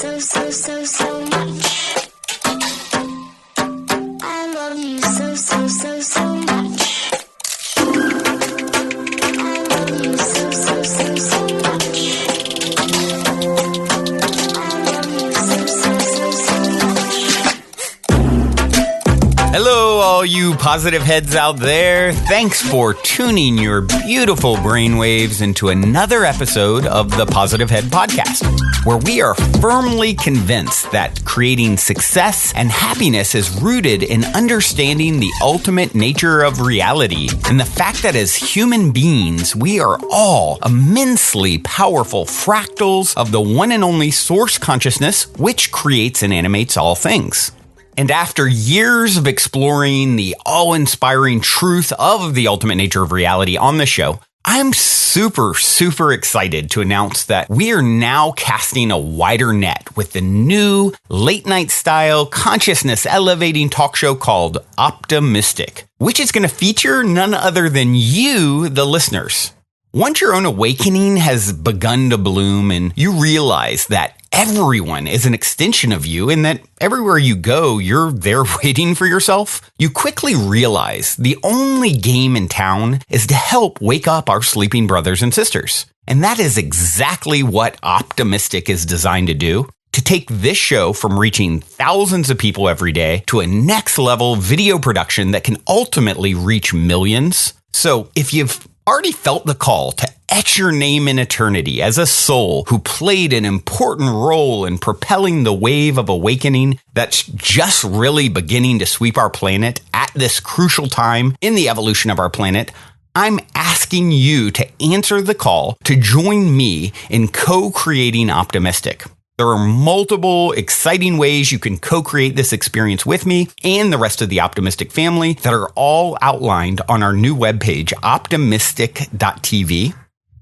so much. I love you so much. I love you so much. I love you so much. Hello, all you positive heads out there. Thanks for tuning your beautiful brainwaves into another episode of the Positive Head Podcast, where we are firmly convinced that creating success and happiness is rooted in understanding the ultimate nature of reality and the fact that as human beings, we are all immensely powerful fractals of the one and only source consciousness, which creates and animates all things. And after years of exploring the awe-inspiring truth of the ultimate nature of reality on the show, I'm super excited to announce that we are now casting a wider net with the new late-night style consciousness elevating talk show called Optimistic, which is going to feature none other than you, the listeners. Once your own awakening has begun to bloom and you realize that everyone is an extension of you and that everywhere you go, you're there waiting for yourself, you quickly realize the only game in town is to help wake up our sleeping brothers and sisters. And that is exactly what Optimistic is designed to do. To take this show from reaching thousands of people every day to a next level video production that can ultimately reach millions. So if you've already felt the call to etch your name in eternity as a soul who played an important role in propelling the wave of awakening that's just really beginning to sweep our planet at this crucial time in the evolution of our planet, I'm asking you to answer the call to join me in co-creating Optimistic. There are multiple exciting ways you can co-create this experience with me and the rest of the Optimistic family that are all outlined on our new webpage, optimistic.tv.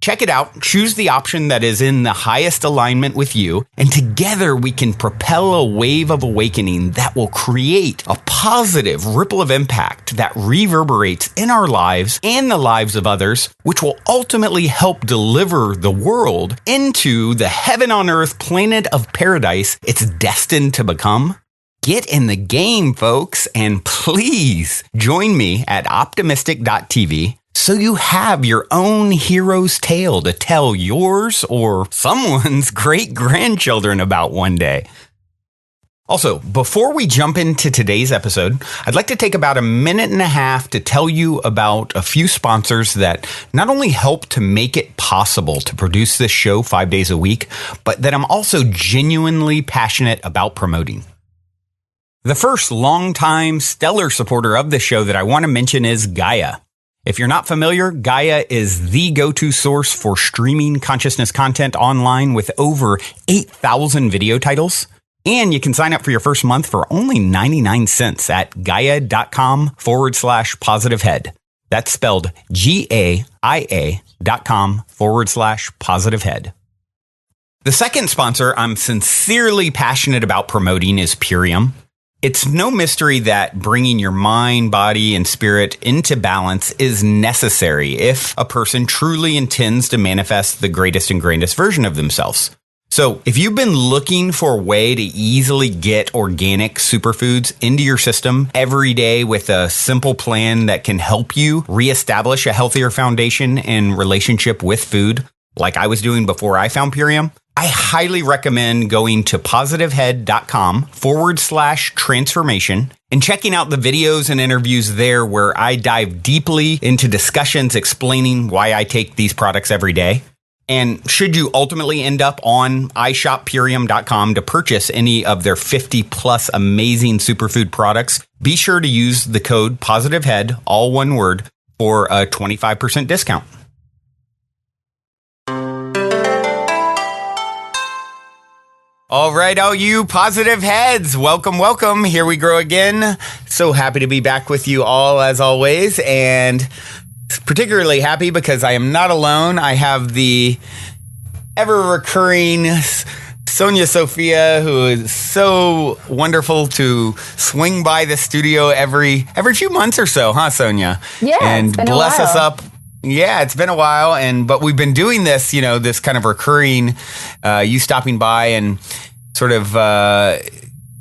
Check it out, choose the option that is in the highest alignment with you, and together we can propel a wave of awakening that will create a positive ripple of impact that reverberates in our lives and the lives of others, which will ultimately help deliver the world into the heaven on earth planet of paradise it's destined to become. Get in the game, folks, and please join me at optimistic.tv so you have your own hero's tale to tell yours or someone's great-grandchildren about one day. Also, before we jump into today's episode, I'd like to take about a minute and a half to tell you about a few sponsors that not only help to make it possible to produce this show 5 days a week, but that I'm also genuinely passionate about promoting. The first longtime stellar supporter of the show that I want to mention is Gaia. If you're not familiar, Gaia is the go-to source for streaming consciousness content online with over 8,000 video titles. And you can sign up for your first month for only 99 cents at gaia.com/positivehead. That's spelled GAIA.com/positivehead. The second sponsor I'm sincerely passionate about promoting is Purium. It's no mystery that bringing your mind, body, and spirit into balance is necessary if a person truly intends to manifest the greatest and grandest version of themselves. So if you've been looking for a way to easily get organic superfoods into your system every day with a simple plan that can help you reestablish a healthier foundation and relationship with food, like I was doing before I found Purium, I highly recommend going to positivehead.com/transformation and checking out the videos and interviews there where I dive deeply into discussions explaining why I take these products every day. And should you ultimately end up on iShopPurium.com to purchase any of their 50 plus amazing superfood products, be sure to use the code POSITIVEHEAD, all one word, for a 25% discount. All right, all you positive heads, welcome. Here we grow again. So happy to be back with you all as always, and particularly happy because I am not alone. I have the ever-recurring Sonya Sophia, who is so wonderful to swing by the studio every few months or so, huh, Sonya? Yeah, and bless us up. Yeah, it's been a while, but we've been doing this, this kind of recurring, you stopping by and sort of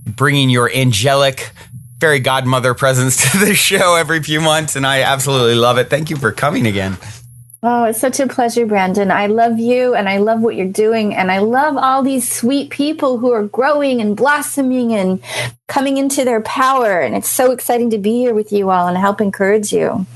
bringing your angelic fairy godmother presence to the show every few months, and I absolutely love it. Thank you for coming again. Oh, it's such a pleasure, Brandon. I love you, and I love what you're doing, and I love all these sweet people who are growing and blossoming and coming into their power, and it's so exciting to be here with you all and help encourage you.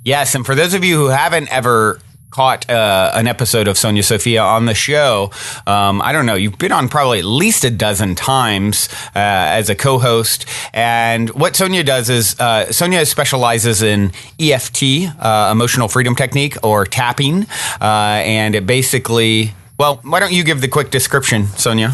Yes, and for those of you who haven't ever caught an episode of Sonya Sophia on the show, I don't know, you've been on probably at least a dozen times as a co-host. And what Sonya does is Sonya specializes in EFT, emotional freedom technique, or tapping. And it basically, well, why don't you give the quick description, Sonya?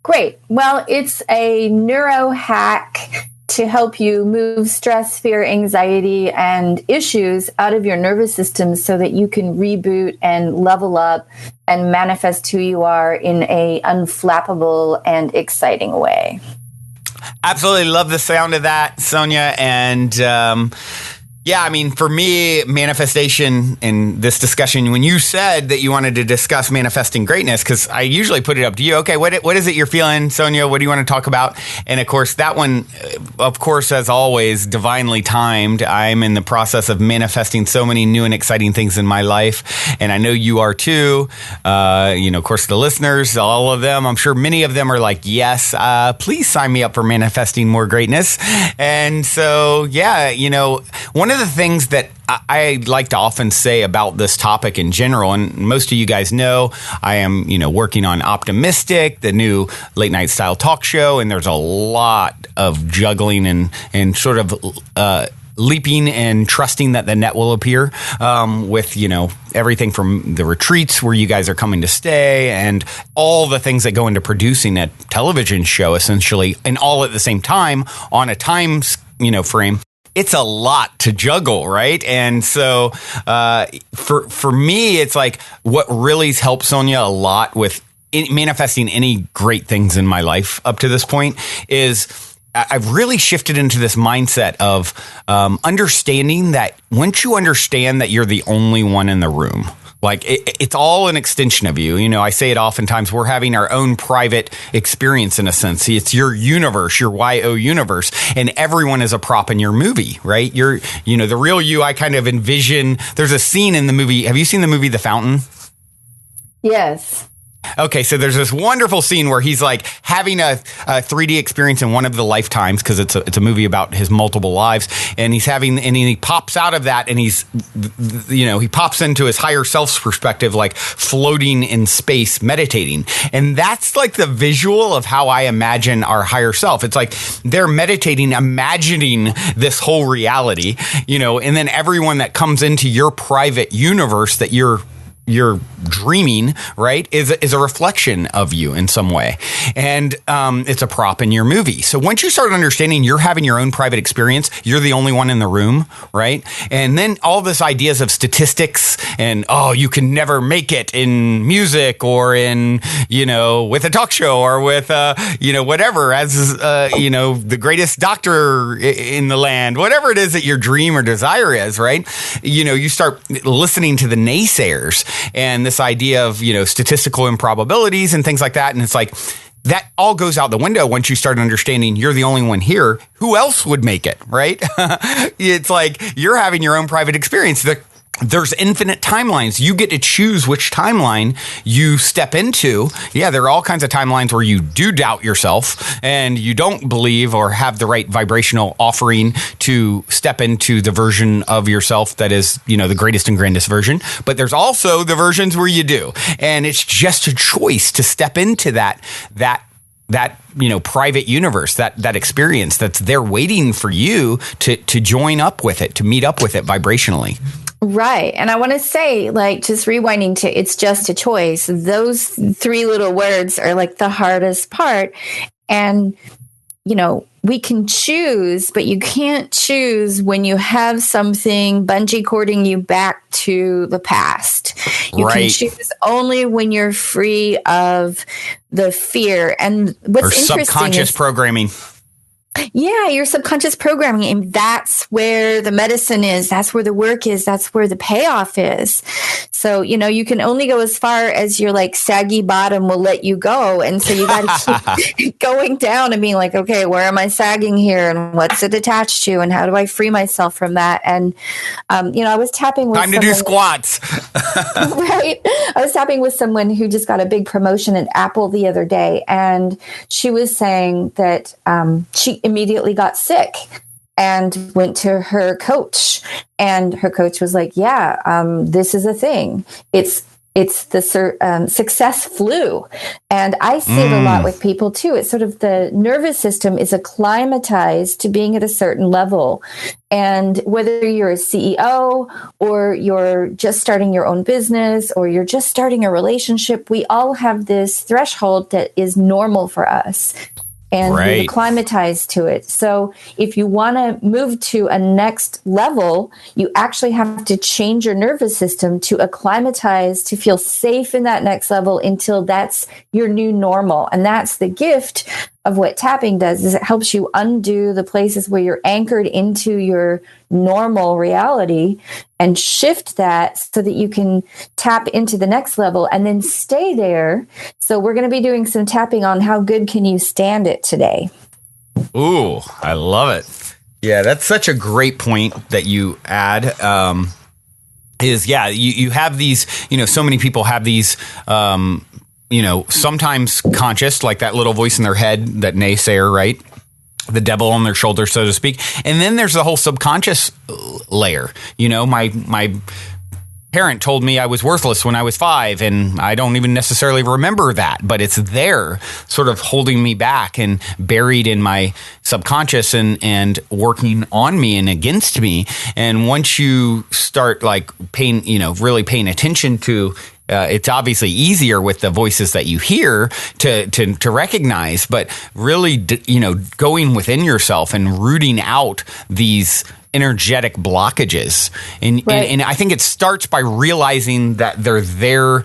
Great. Well, it's a neuro hack to help you move stress, fear, anxiety, and issues out of your nervous system so that you can reboot and level up and manifest who you are in a unflappable and exciting way. Absolutely love the sound of that, Sonya. And yeah, I mean, for me, manifestation in this discussion, when you said that you wanted to discuss manifesting greatness, because I usually put it up to you. Okay, what is it you're feeling, Sonya? What do you want to talk about? And of course, that one, of course, as always, divinely timed. I'm in the process of manifesting so many new and exciting things in my life. And I know you are too. Of course, the listeners, all of them, I'm sure many of them are like, yes, please sign me up for manifesting more greatness. And so, yeah, one of the things that I like to often say about this topic in general, and most of you guys know, I am, working on Optimistic, the new late night style talk show, and there's a lot of juggling and sort of leaping and trusting that the net will appear with, everything from the retreats where you guys are coming to stay and all the things that go into producing a television show, essentially, and all at the same time on a time, frame. It's a lot to juggle, right? And so for me, it's like what really helped Sonya a lot with manifesting any great things in my life up to this point is I've really shifted into this mindset of understanding that once you understand that you're the only one in the room, like it's all an extension of you. I say it oftentimes, we're having our own private experience in a sense. It's your universe, your YO universe, and everyone is a prop in your movie, right? The real you, I kind of envision, there's a scene in the movie. Have you seen the movie The Fountain? Yes. Okay, so there's this wonderful scene where he's like having a 3D experience in one of the lifetimes, because it's a movie about his multiple lives, and he pops out of that, and he pops into his higher self's perspective, like floating in space, meditating, and that's like the visual of how I imagine our higher self. It's like they're meditating, imagining this whole reality, and then everyone that comes into your private universe that you're dreaming, right, is a reflection of you in some way. And it's a prop in your movie. So once you start understanding you're having your own private experience, you're the only one in the room, right? And then all this ideas of statistics and, you can never make it in music or in, with a talk show or with, whatever, as, the greatest doctor in the land, whatever it is that your dream or desire is, right? You start listening to the naysayers and this idea of, statistical improbabilities and things like that. And it's like, that all goes out the window once you start understanding you're the only one here. Who else would make it, right? It's like you're having your own private experience. There's infinite timelines. You get to choose which timeline you step into. Yeah, there are all kinds of timelines where you do doubt yourself and you don't believe or have the right vibrational offering to step into the version of yourself that is, the greatest and grandest version. But there's also the versions where you do. And it's just a choice to step into that private universe, that experience that's there waiting for you to join up with it, to meet up with it vibrationally. Right. And I want to say, just rewinding to it's just a choice. Those three little words are like the hardest part. And, we can choose, but you can't choose when you have something bungee cording you back to the past. You can choose only when you're free of the fear. And what's interesting subconscious programming. Yeah, your subconscious programming. And that's where the medicine is. That's where the work is. That's where the payoff is. So, you can only go as far as your like saggy bottom will let you go. And so you got to keep going down and being like, okay, where am I sagging here? And what's it attached to? And how do I free myself from that? And, I was tapping with Time to do squats. right. I was tapping with someone who just got a big promotion at Apple the other day. And she was saying that she immediately got sick and went to her coach, and her coach was like, this is a thing. It's the success flu. And I see it a lot with people too. It's sort of the nervous system is acclimatized to being at a certain level. And whether you're a CEO or you're just starting your own business or you're just starting a relationship, we all have this threshold that is normal for us. And we acclimatize to it. So if you want to move to a next level, you actually have to change your nervous system to acclimatize, to feel safe in that next level until that's your new normal. And that's the gift of what tapping does, is it helps you undo the places where you're anchored into your normal reality and shift that so that you can tap into the next level and then stay there. So we're going to be doing some tapping on how good can you stand it today. Ooh, I love it. Yeah, that's such a great point that you add. You have these, so many people have these, sometimes conscious, like that little voice in their head, that naysayer, right? The devil on their shoulder, so to speak. And then there's the whole subconscious layer. My parent told me I was worthless when I was 5, and I don't even necessarily remember that, but it's there sort of holding me back and buried in my subconscious and working on me and against me. And once you start like really paying attention to it's obviously easier with the voices that you hear to recognize, but really, going within yourself and rooting out these energetic blockages. And I think it starts by realizing that they're there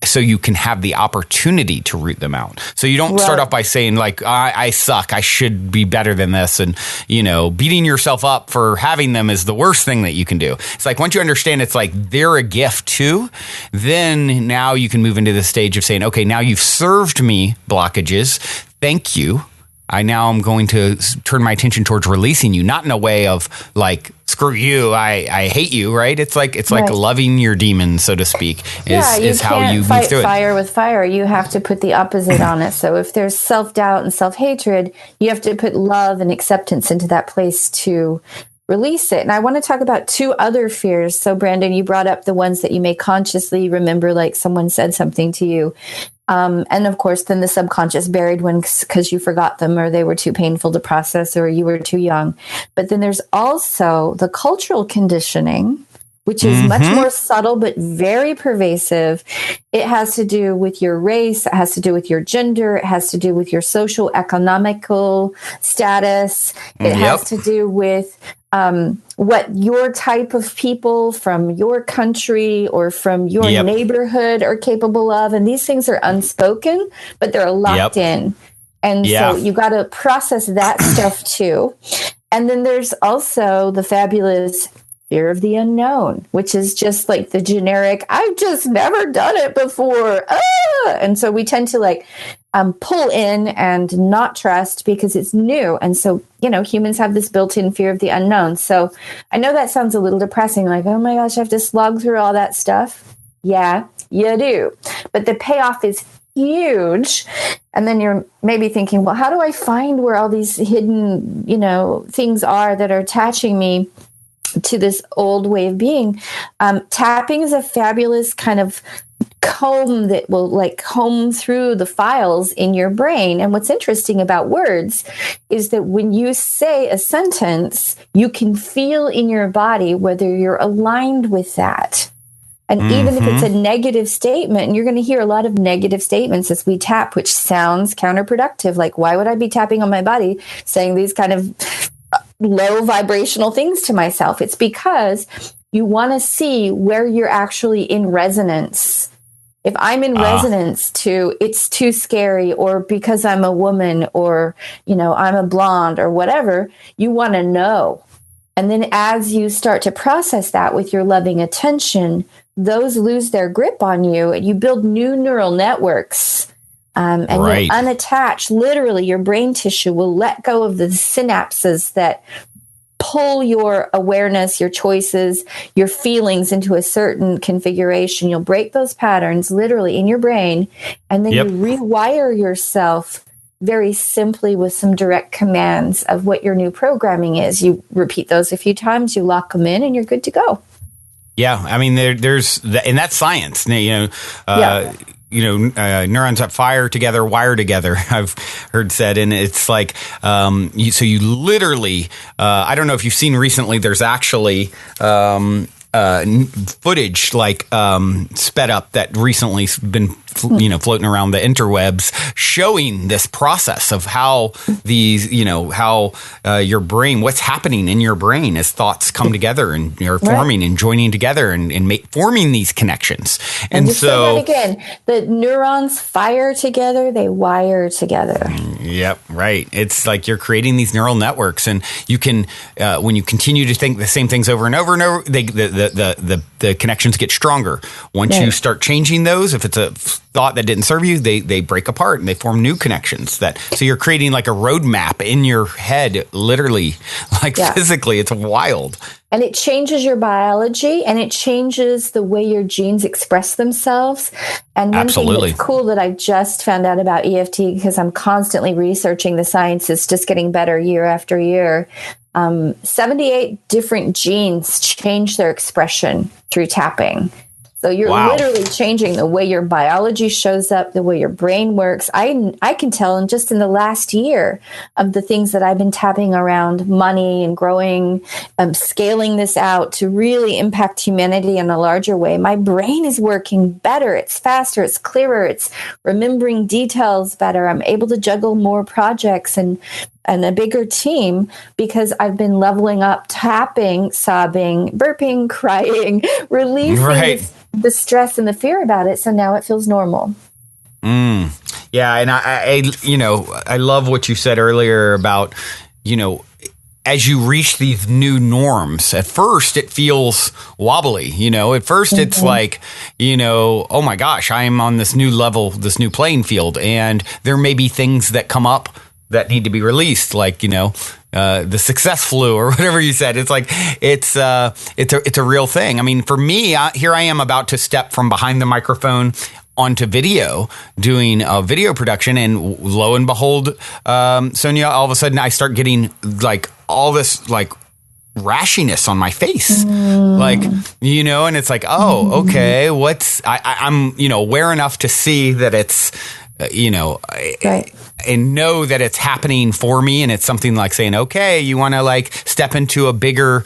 so you can have the opportunity to root them out. So you don't start off by saying like, I suck, I should be better than this. And, beating yourself up for having them is the worst thing that you can do. It's like, once you understand it's like they're a gift too, then now you can move into the stage of saying, okay, now you've served me blockages. Thank you. I now am going to turn my attention towards releasing you, not in a way of like, screw you, I hate you, right? It's like loving your demons, so to speak, is how you fight move through fire with fire. You have to put the opposite on it. So if there's self-doubt and self-hatred, you have to put love and acceptance into that place to release it. And I want to talk about 2 other fears. So Brandon, you brought up the ones that you may consciously remember, like someone said something to you. And of course, then the subconscious buried one because you forgot them or they were too painful to process or you were too young. But then there's also the cultural conditioning, which is much more subtle, but very pervasive. It has to do with your race. It has to do with your gender. It has to do with your social economical status. It has to do with what your type of people from your country or from your neighborhood are capable of. And these things are unspoken, but they're locked in. And so you got to process that stuff too. And then there's also the fabulous fear of the unknown, which is just like the generic, I've just never done it before. And so we tend to pull in and not trust because it's new. And so, humans have this built-in fear of the unknown. So I know that sounds a little depressing, like, oh my gosh, I have to slog through all that stuff. Yeah, you do. But the payoff is huge. And then you're maybe thinking, well, how do I find where all these hidden, things are that are attaching me to this old way of being? Tapping is a fabulous kind of comb that will comb through the files in your brain. And what's interesting about words is that when you say a sentence, you can feel in your body whether you're aligned with that. And even if it's a negative statement, and you're going to hear a lot of negative statements as we tap, which sounds counterproductive. Like, why would I be tapping on my body saying these kind of low vibrational things to myself? It's because you want to see where you're actually in resonance If I'm in resonance to it's too scary, or because I'm a woman, or, I'm a blonde or whatever, you want to know. And then as you start to process that with your loving attention, those lose their grip on you. You build new neural networks, and you'll unattach. Literally, your brain tissue will let go of the synapses that pull your awareness, your choices, your feelings into a certain configuration. You'll break those patterns literally in your brain, and then you rewire yourself very simply with some direct commands of what your new programming is. You repeat those a few times, you lock them in, and you're good to go. Yeah, I mean, there's and that's science. Neurons that fire together, wire together, I've heard said. And it's like, so you literally, I don't know if you've seen recently, there's actually footage like sped up that recently been floating around the interwebs, showing this process of how these your brain, what's happening in your brain as thoughts come together and you're forming and joining together and forming these connections. And just so say that again, the neurons fire together, they wire together. Yep, right. It's like you're creating these neural networks, and you can when you continue to think the same things over and over and over, the connections get stronger. Once you start changing those, if it's a thought that didn't serve you, they break apart and they form new connections. So you're creating like a roadmap in your head, literally, like physically. It's wild. And it changes your biology, and it changes the way your genes express themselves. And one thing that's cool that I just found out about EFT, because I'm constantly researching the science, is just getting better year after year. 78 different genes change their expression through tapping. So you're literally changing the way your biology shows up, the way your brain works. I can tell in just in the last year of the things that I've been tapping around money and growing, scaling this out to really impact humanity in a larger way. My brain is working better. It's faster. It's clearer. It's remembering details better. I'm able to juggle more projects and a bigger team because I've been leveling up, tapping, sobbing, burping, crying, releasing the stress and the fear about it. So now it feels normal. Yeah. And I love what you said earlier about, as you reach these new norms, at first it feels wobbly, at first it's like, oh my gosh, I am on this new level, this new playing field. And there may be things that come up that need to be released, like, the success flu or whatever you said. It's like, it's a real thing. I mean, for me, here I am about to step from behind the microphone onto video, doing a video production. And lo and behold, Sonya, all of a sudden I start getting like all this like rashiness on my face, like, and it's like, oh, okay, I'm, aware enough to see that it's, and know that it's happening for me. And it's something like saying, okay, you want to like step into a bigger,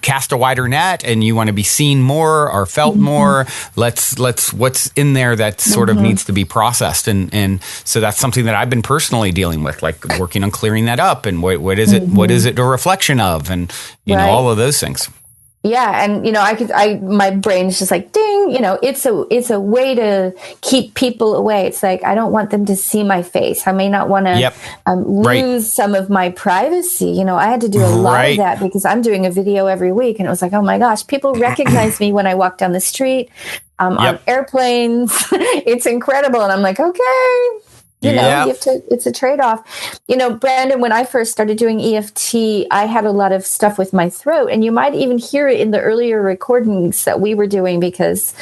cast a wider net, and you want to be seen more or felt more. Let's what's in there that sort of needs to be processed. And so that's something that I've been personally dealing with, like working on clearing that up. And what is it? What is it a reflection of? And, all of those things. Yeah. And, my brain's just like, ding, it's a way to keep people away. It's like, I don't want them to see my face. I may not want to lose some of my privacy. I had to do a lot of that because I'm doing a video every week. And it was like, oh my gosh, people recognize me when I walk down the street, on airplanes. It's incredible. And I'm like, okay. You have to, it's a trade-off. Brandon, when I first started doing EFT, I had a lot of stuff with my throat, and you might even hear it in the earlier recordings that we were doing because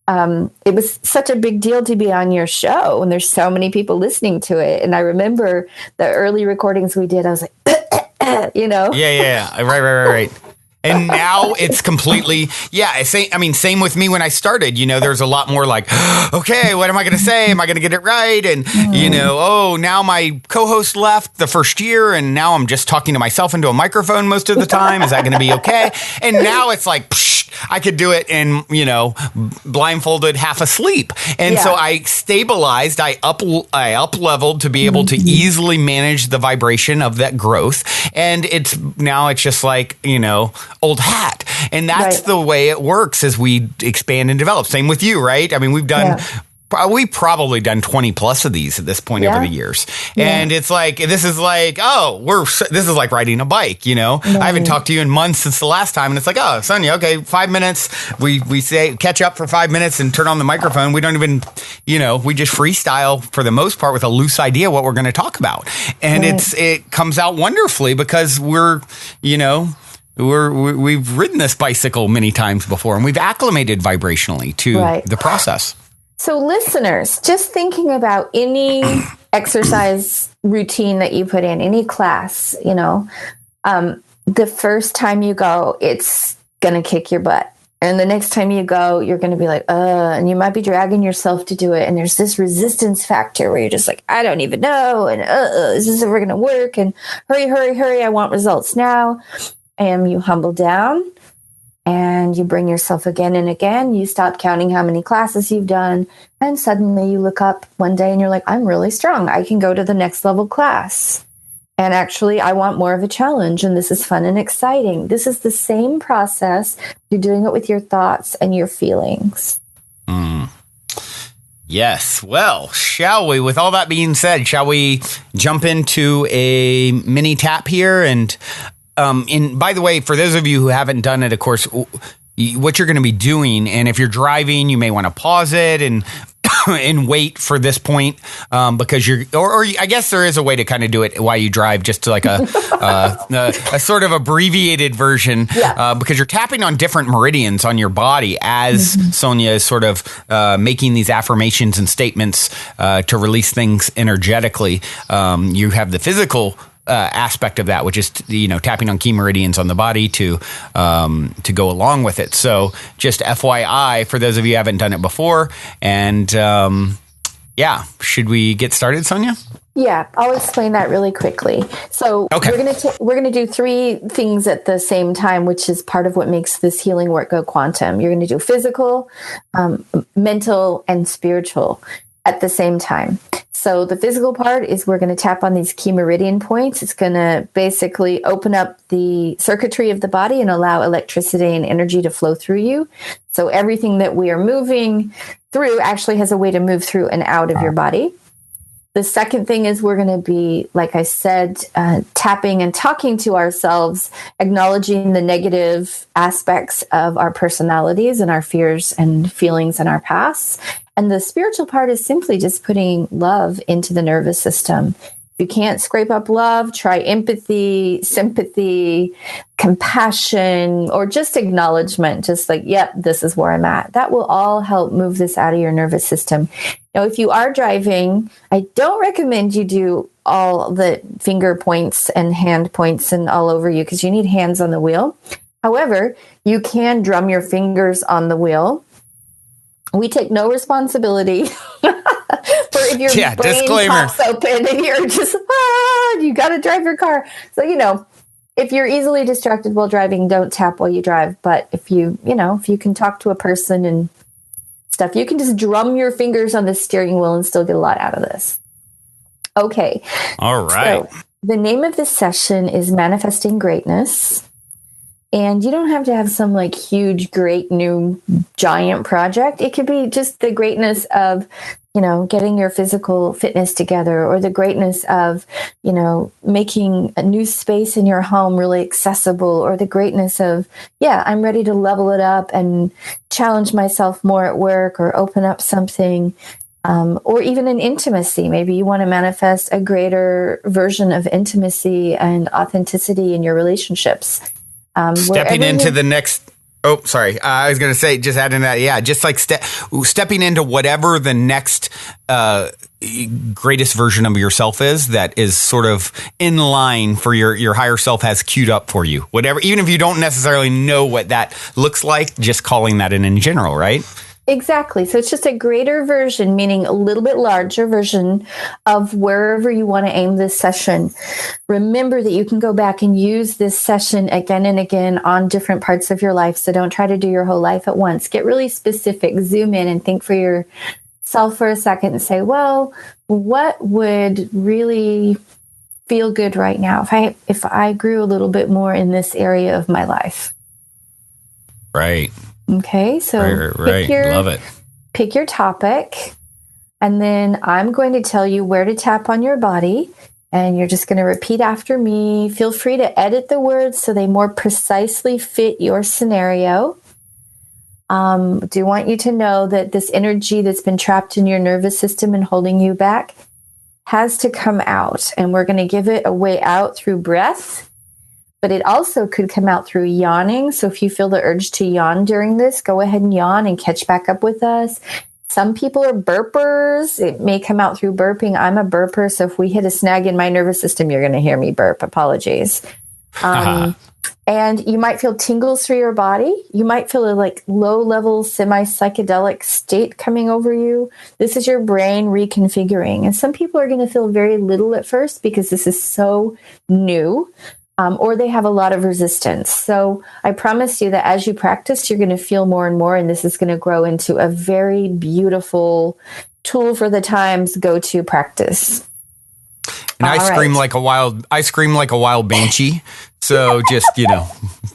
it was such a big deal to be on your show, and there's so many people listening to it. And I remember the early recordings we did, I was like, Yeah. Right. And now it's completely, same with me when I started. There's a lot more like, okay, what am I going to say? Am I going to get it right? And, now my co-host left the first year, and now I'm just talking to myself into a microphone most of the time. Is that going to be okay? And now it's like, I could do it in, blindfolded, half asleep. And so I stabilized, I up leveled to be able to easily manage the vibration of that growth. And it's just like, old hat. And that's the way it works as we expand and develop. Same with you, right? I mean, we've probably done 20 plus of these at this point over the years. And it's like, this is like riding a bike, I haven't talked to you in months since the last time. And it's like, oh, Sonya, okay, 5 minutes. We say catch up for 5 minutes and turn on the microphone. We don't even, we just freestyle for the most part with a loose idea what we're going to talk about. And it comes out wonderfully because we've ridden this bicycle many times before and we've acclimated vibrationally to the process. So listeners, just thinking about any exercise routine that you put in, any class, the first time you go, it's going to kick your butt. And the next time you go, you're going to be like, and you might be dragging yourself to do it. And there's this resistance factor where you're just like, I don't even know. And is this ever going to work? And hurry. I want results now. And you humble down. And you bring yourself again and again. You stop counting how many classes you've done. And suddenly you look up one day and you're like, I'm really strong. I can go to the next level class. And actually, I want more of a challenge. And this is fun and exciting. This is the same process. You're doing it with your thoughts and your feelings. Yes. Well, shall we? With all that being said, shall we jump into a mini tap here? And by the way, for those of you who haven't done it, of course, what you're going to be doing, and if you're driving, you may want to pause it and and wait for this point because or I guess there is a way to kind of do it while you drive, just to like a sort of abbreviated version because you're tapping on different meridians on your body as Sonya is sort of making these affirmations and statements to release things energetically. You have the physical aspect of that, which is tapping on key meridians on the body to go along with it. So just FYI for those of you who haven't done it before. And should we get started, Sonya? Yeah, I'll explain that really quickly. So we're gonna do three things at the same time, which is part of what makes this healing work go quantum. You're going to do physical, mental, and spiritual at the same time. So the physical part is we're going to tap on these key meridian points. It's going to basically open up the circuitry of the body and allow electricity and energy to flow through you. So everything that we are moving through actually has a way to move through and out of your body. The second thing is we're going to be, like I said, tapping and talking to ourselves, acknowledging the negative aspects of our personalities and our fears and feelings in our past. And the spiritual part is simply just putting love into the nervous system. If you can't scrape up love, try empathy, sympathy, compassion, or just acknowledgement, just like, yep, this is where I'm at. That will all help move this out of your nervous system. Now, if you are driving, I don't recommend you do all the finger points and hand points and all over you because you need hands on the wheel. However, you can drum your fingers on the wheel. We take no responsibility for if your brain disclaimer. pops open and you're just, you got to drive your car. So, if you're easily distracted while driving, don't tap while you drive. But if you can talk to a person and stuff, you can just drum your fingers on the steering wheel and still get a lot out of this. Okay. All right. So the name of this session is Manifesting Greatness. And you don't have to have some like huge, great new giant project. It could be just the greatness of, getting your physical fitness together, or the greatness of, making a new space in your home really accessible, or the greatness of, I'm ready to level it up and challenge myself more at work, or open up something, or even an intimacy. Maybe you want to manifest a greater version of intimacy and authenticity in your relationships. Stepping into the next. Oh, sorry. I was going to say, just adding that. Yeah, just like stepping into whatever the next greatest version of yourself is, that is sort of in line for your higher self has queued up for you. Whatever, even if you don't necessarily know what that looks like, just calling that in general, right? Exactly. So it's just a greater version, meaning a little bit larger version of wherever you want to aim this session. Remember that you can go back and use this session again and again on different parts of your life. So don't try to do your whole life at once. Get really specific, zoom in and think for yourself for a second and say, well, what would really feel good right now if I grew a little bit more in this area of my life? Right. Okay, so right. Love it. Pick your topic, and then I'm going to tell you where to tap on your body, and you're just going to repeat after me. Feel free to edit the words so they more precisely fit your scenario. Do want you to know that this energy that's been trapped in your nervous system and holding you back has to come out, and we're going to give it a way out through breath. But it also could come out through yawning. So if you feel the urge to yawn during this, go ahead and yawn and catch back up with us. Some people are burpers. It may come out through burping. I'm a burper. So if we hit a snag in my nervous system, you're going to hear me burp. Apologies. And you might feel tingles through your body. You might feel a low-level semi-psychedelic state coming over you. This is your brain reconfiguring. And some people are going to feel very little at first because this is so new. Or they have a lot of resistance. So I promise you that as you practice, you're going to feel more and more, and this is going to grow into a very beautiful tool for the times go-to practice. And I scream like a wild banshee. So just,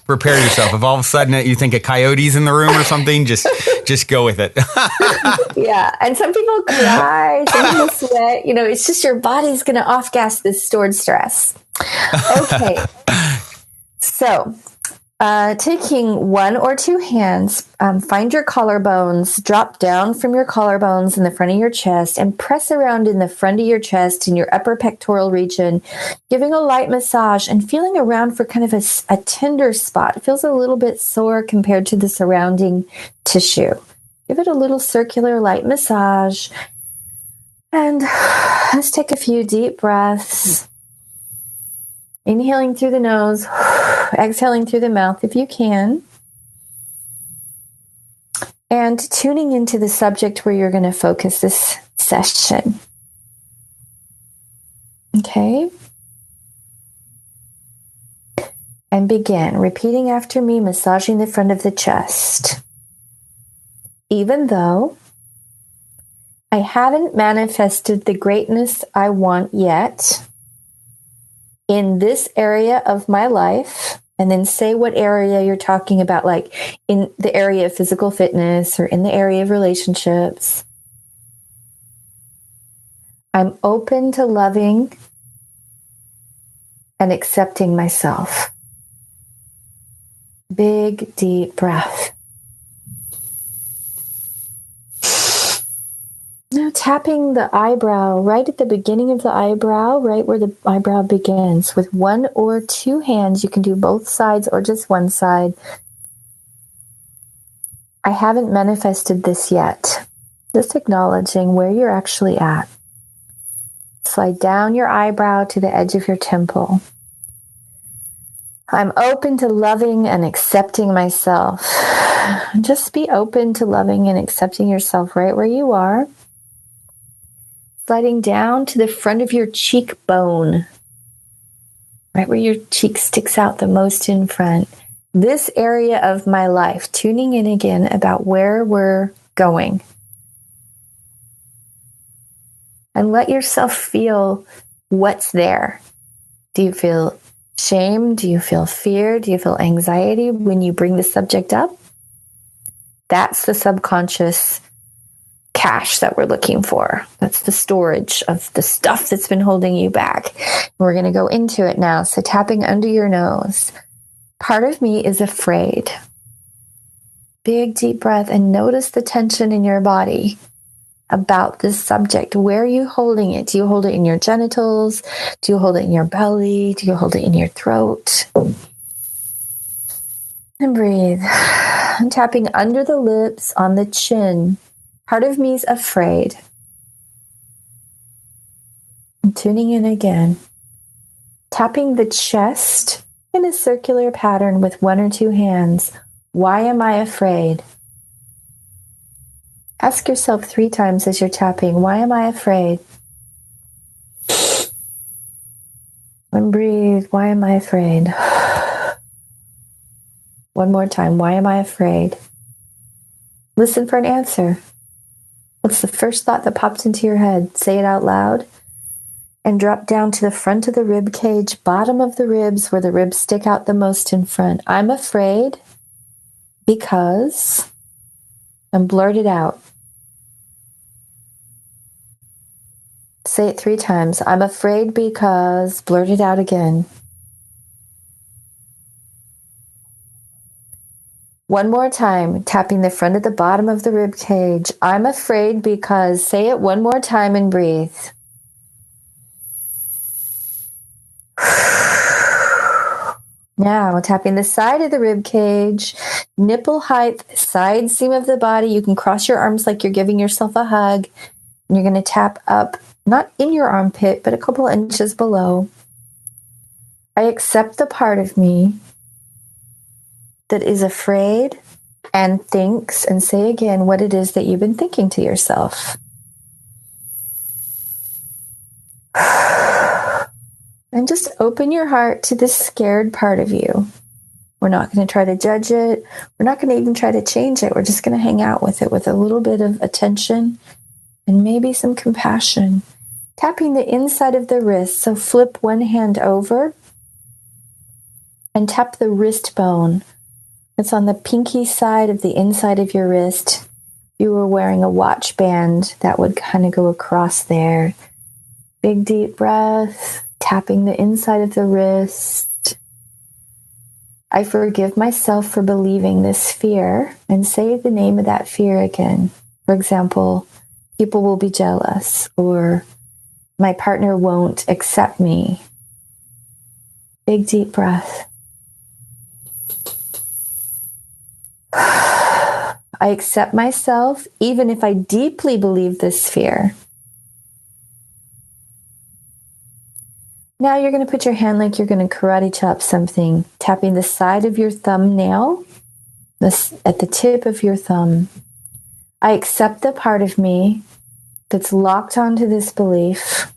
prepare yourself. If all of a sudden you think a coyote's in the room or something, just go with it. Yeah. And some people cry, some people sweat. It's just your body's going to off-gas this stored stress. Okay. So, taking one or two hands, find your collarbones, drop down from your collarbones in the front of your chest and press around in the front of your chest in your upper pectoral region, giving a light massage and feeling around for kind of a tender spot. It feels a little bit sore compared to the surrounding tissue. Give it a little circular light massage. And let's take a few deep breaths. Inhaling through the nose, exhaling through the mouth if you can. And tuning into the subject where you're going to focus this session. Okay. And begin repeating after me, massaging the front of the chest. Even though I haven't manifested the greatness I want yet, in this area of my life, and then say what area you're talking about, like in the area of physical fitness or in the area of relationships. I'm open to loving and accepting myself. Big, deep breath. Now tapping the eyebrow right at the beginning of the eyebrow, right where the eyebrow begins. With one or two hands, you can do both sides or just one side. I haven't manifested this yet. Just acknowledging where you're actually at. Slide down your eyebrow to the edge of your temple. I'm open to loving and accepting myself. Just be open to loving and accepting yourself right where you are. Sliding down to the front of your cheekbone, right where your cheek sticks out the most in front. This area of my life, tuning in again about where we're going. And let yourself feel what's there. Do you feel shame? Do you feel fear? Do you feel anxiety when you bring the subject up? That's the subconscious cache that we're looking for. That's the storage of the stuff that's been holding you back. We're going to go into it now. So tapping under your nose. Part of me is afraid. Big deep breath and notice the tension in your body about this subject. Where are you holding it? Do you hold it in your genitals? Do you hold it in your belly? Do you hold it in your throat? And breathe. I'm tapping under the lips, on the chin. Part of me is afraid. I'm tuning in again. Tapping the chest in a circular pattern with one or two hands. Why am I afraid? Ask yourself 3 times as you're tapping, why am I afraid? And breathe, why am I afraid? One more time, why am I afraid? Listen for an answer. What's the first thought that popped into your head? Say it out loud. And drop down to the front of the rib cage, bottom of the ribs, where the ribs stick out the most in front. I'm afraid because, and blurt it out. Say it 3 times. I'm afraid because, blurt it out again. One more time, tapping the front of the bottom of the rib cage. I'm afraid because, say it one more time and breathe. Now, tapping the side of the rib cage, nipple height, side seam of the body. You can cross your arms like you're giving yourself a hug. And you're going to tap up, not in your armpit, but a couple inches below. I accept the part of me that is afraid and thinks, and say again what it is that you've been thinking to yourself. And just open your heart to this scared part of you. We're not going to try to judge it. We're not going to even try to change it. We're just going to hang out with it with a little bit of attention and maybe some compassion. Tapping the inside of the wrist. So flip one hand over and tap the wrist bone. It's on the pinky side of the inside of your wrist. If you were wearing a watch band, that would kind of go across there. Big deep breath. Tapping the inside of the wrist. I forgive myself for believing this fear, and say the name of that fear again. For example, people will be jealous, or my partner won't accept me. Big deep breath. I accept myself even if I deeply believe this fear. Now you're going to put your hand like you're going to karate chop something, tapping the side of your thumbnail, at the tip of your thumb. I accept the part of me that's locked onto this belief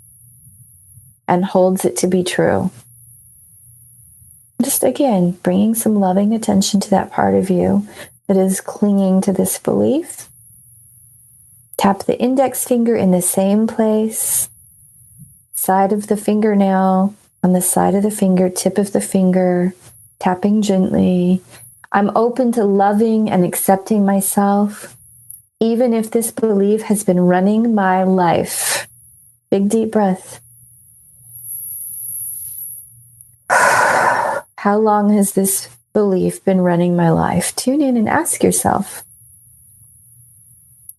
and holds it to be true. Just again, bringing some loving attention to that part of you that is clinging to this belief. Tap the index finger in the same place. Side of the fingernail, on the side of the finger, tip of the finger, tapping gently. I'm open to loving and accepting myself, even if this belief has been running my life. Big deep breath. How long has this belief been running my life? Tune in and ask yourself,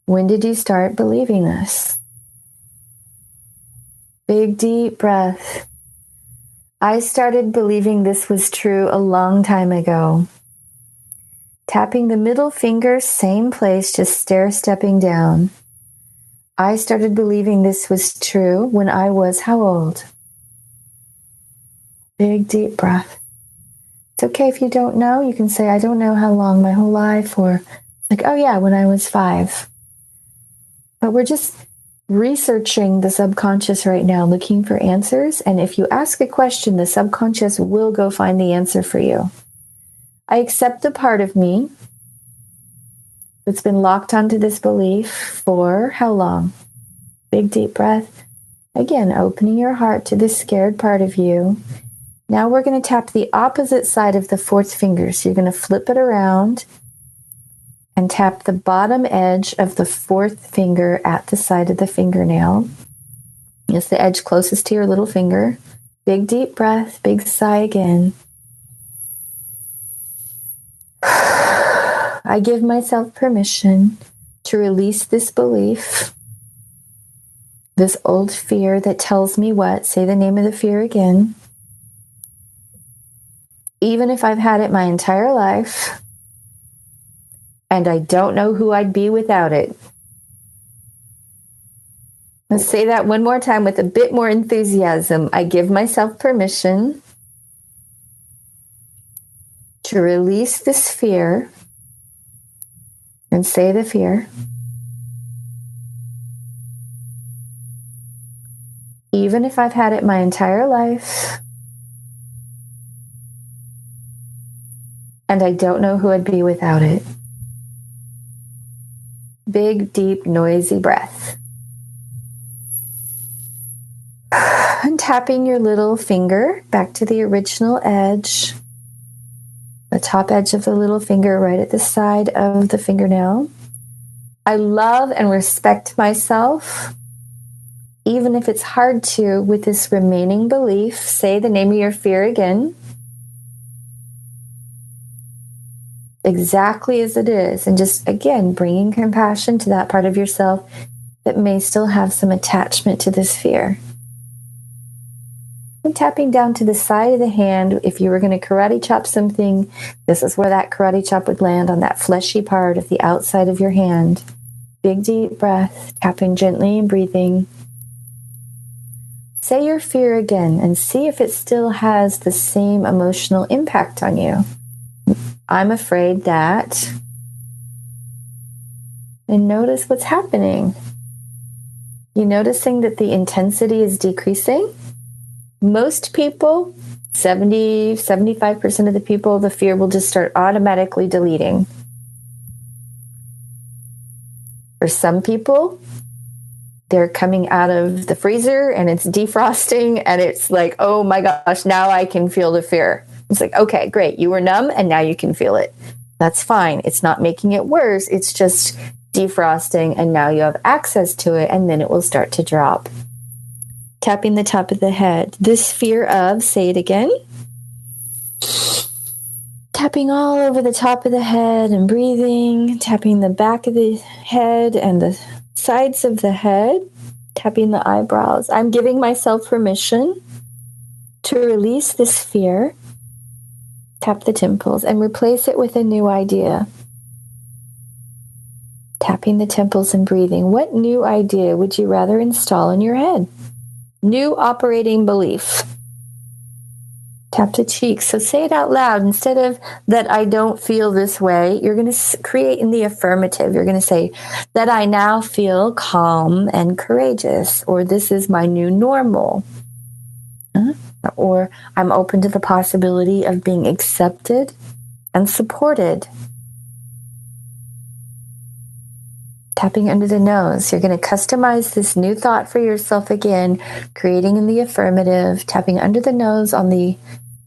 when did you start believing this? Big deep breath. I started believing this was true a long time ago. Tapping the middle finger, same place, just stair-stepping down. I started believing this was true when I was how old? Big deep breath. It's okay if you don't know. You can say, I don't know how long, my whole life, or like, oh yeah, when I was 5. But we're just researching the subconscious right now, looking for answers. And if you ask a question, the subconscious will go find the answer for you. I accept the part of me that's been locked onto this belief for how long? Big deep breath. Again, opening your heart to this scared part of you. Now we're going to tap the opposite side of the 4th finger. So you're going to flip it around and tap the bottom edge of the 4th finger at the side of the fingernail. It's the edge closest to your little finger. Big deep breath, big sigh again. I give myself permission to release this belief, this old fear that tells me what? Say the name of the fear again. Even if I've had it my entire life, and I don't know who I'd be without it. Let's say that one more time with a bit more enthusiasm. I give myself permission to release this fear, and say the fear. even if I've had it my entire life, and I don't know who I'd be without it. Big, deep, noisy breath. And tapping your little finger back to the original edge, the top edge of the little finger right at the side of the fingernail. I love and respect myself, even if it's hard to, with this remaining belief. Say the name of your fear again, exactly as it is, and just, again, bringing compassion to that part of yourself that may still have some attachment to this fear. And tapping down to the side of the hand. If you were going to karate chop something, this is where that karate chop would land, on that fleshy part of the outside of your hand. Big, deep breath, tapping gently and breathing. Say your fear again and see if it still has the same emotional impact on you. I'm afraid that. And notice what's happening. You noticing that the intensity is decreasing? Most people, 75% of the people, the fear will just start automatically deleting. For some people, they're coming out of the freezer and it's defrosting and it's like, oh my gosh, now I can feel the fear. It's like, okay, great. You were numb and now you can feel it. That's fine. It's not making it worse. It's just defrosting and now you have access to it, and then it will start to drop. Tapping the top of the head. This fear of, say it again. Tapping all over the top of the head and breathing. Tapping the back of the head and the sides of the head. Tapping the eyebrows. I'm giving myself permission to release this fear. Tap the temples and replace it with a new idea. Tapping the temples and breathing. What new idea would you rather install in your head? New operating belief. Tap the cheeks. So say it out loud. Instead of that I don't feel this way, you're going to create in the affirmative. You're going to say that I now feel calm and courageous, or this is my new normal. Or I'm open to the possibility of being accepted and supported. Tapping under the nose. You're going to customize this new thought for yourself again, creating in the affirmative, tapping under the nose on the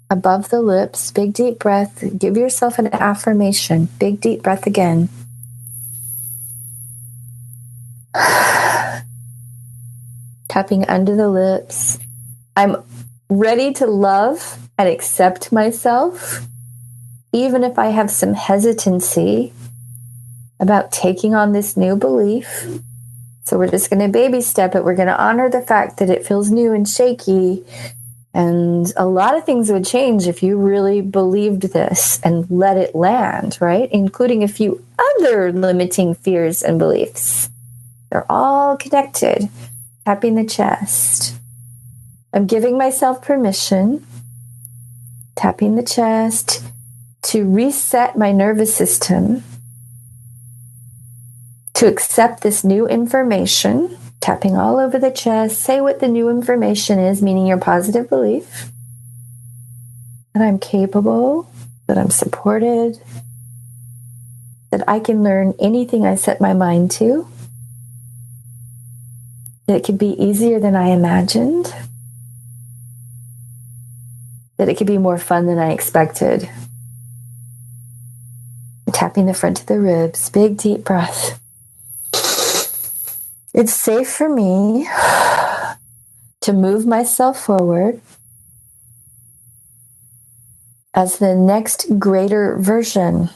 above the lips. Big deep breath. Give yourself an affirmation. Big deep breath again. Tapping under the lips. I'm ready to love and accept myself, even if I have some hesitancy about taking on this new belief. So we're just going to baby step it. We're going to honor the fact that it feels new and shaky. And a lot of things would change if you really believed this and let it land, right? Including a few other limiting fears and beliefs. They're all connected. Tapping the chest. I'm giving myself permission, tapping the chest, to reset my nervous system, to accept this new information, tapping all over the chest. Say what the new information is, meaning your positive belief, that I'm capable, that I'm supported, that I can learn anything I set my mind to, that it could be easier than I imagined, that it could be more fun than I expected. Tapping the front of the ribs, big deep breath. It's safe for me to move myself forward as the next greater version.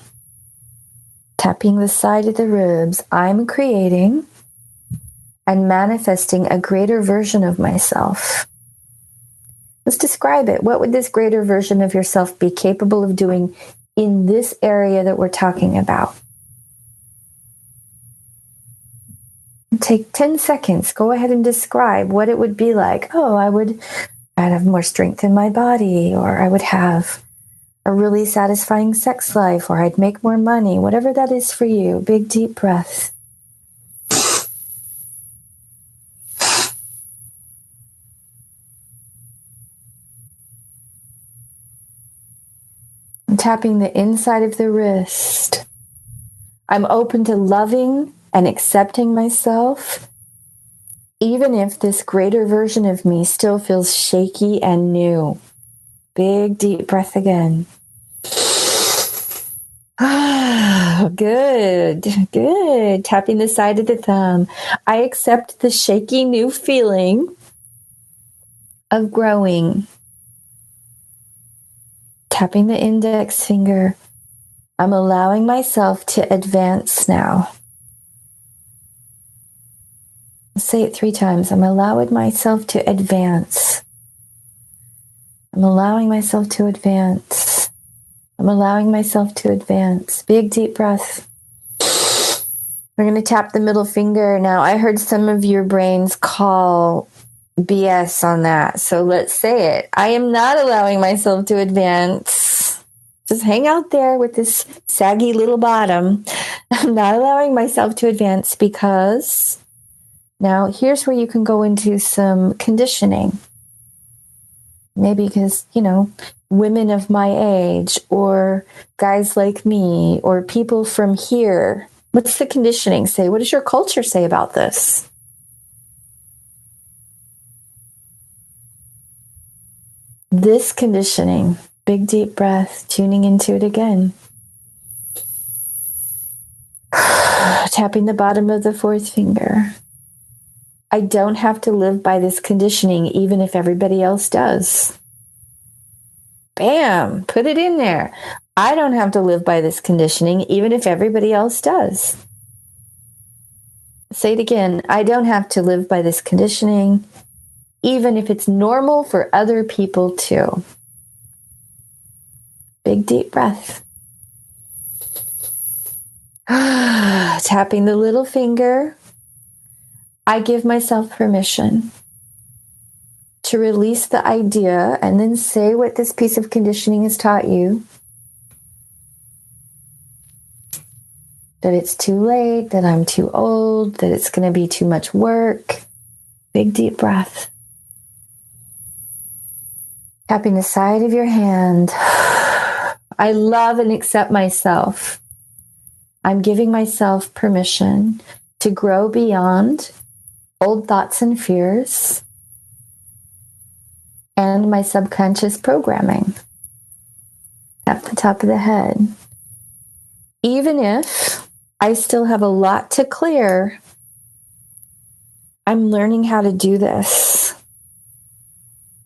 Tapping the side of the ribs, I'm creating and manifesting a greater version of myself. Let's describe it. What would this greater version of yourself be capable of doing in this area that we're talking about? Take 10 seconds. Go ahead and describe what it would be like. Oh, I'd have more strength in my body, or I would have a really satisfying sex life, or I'd make more money, whatever that is for you. Big deep breath. tapping the inside of the wrist. I'm open to loving and accepting myself, even if this greater version of me still feels shaky and new. Big, deep breath again. Good, good. Tapping the side of the thumb. I accept the shaky new feeling of growing. Tapping the index finger. I'm allowing myself to advance now. Say it 3 times. I'm allowing myself to advance. I'm allowing myself to advance. I'm allowing myself to advance. Big, deep breath. We're going to tap the middle finger. Now, I heard some of your brains call BS on that. So let's say it. I am not allowing myself to advance. Just hang out there with this saggy little bottom. I'm not allowing myself to advance because now here's where you can go into some conditioning. Maybe because, women of my age or guys like me or people from here. What's the conditioning say? What does your culture say about this? This conditioning, big deep breath, tuning into it again. Tapping the bottom of the 4th finger. I don't have to live by this conditioning even if everybody else does. Bam! Put it in there. I don't have to live by this conditioning even if everybody else does. Say it again. I don't have to live by this conditioning even if it's normal for other people too. Big deep breath. Tapping the little finger. I give myself permission to release the idea and then say what this piece of conditioning has taught you. That it's too late, that I'm too old, that it's going to be too much work. Big deep breath. Tapping the side of your hand. I love and accept myself. I'm giving myself permission to grow beyond old thoughts and fears and my subconscious programming. At the top of the head. Even if I still have a lot to clear, I'm learning how to do this.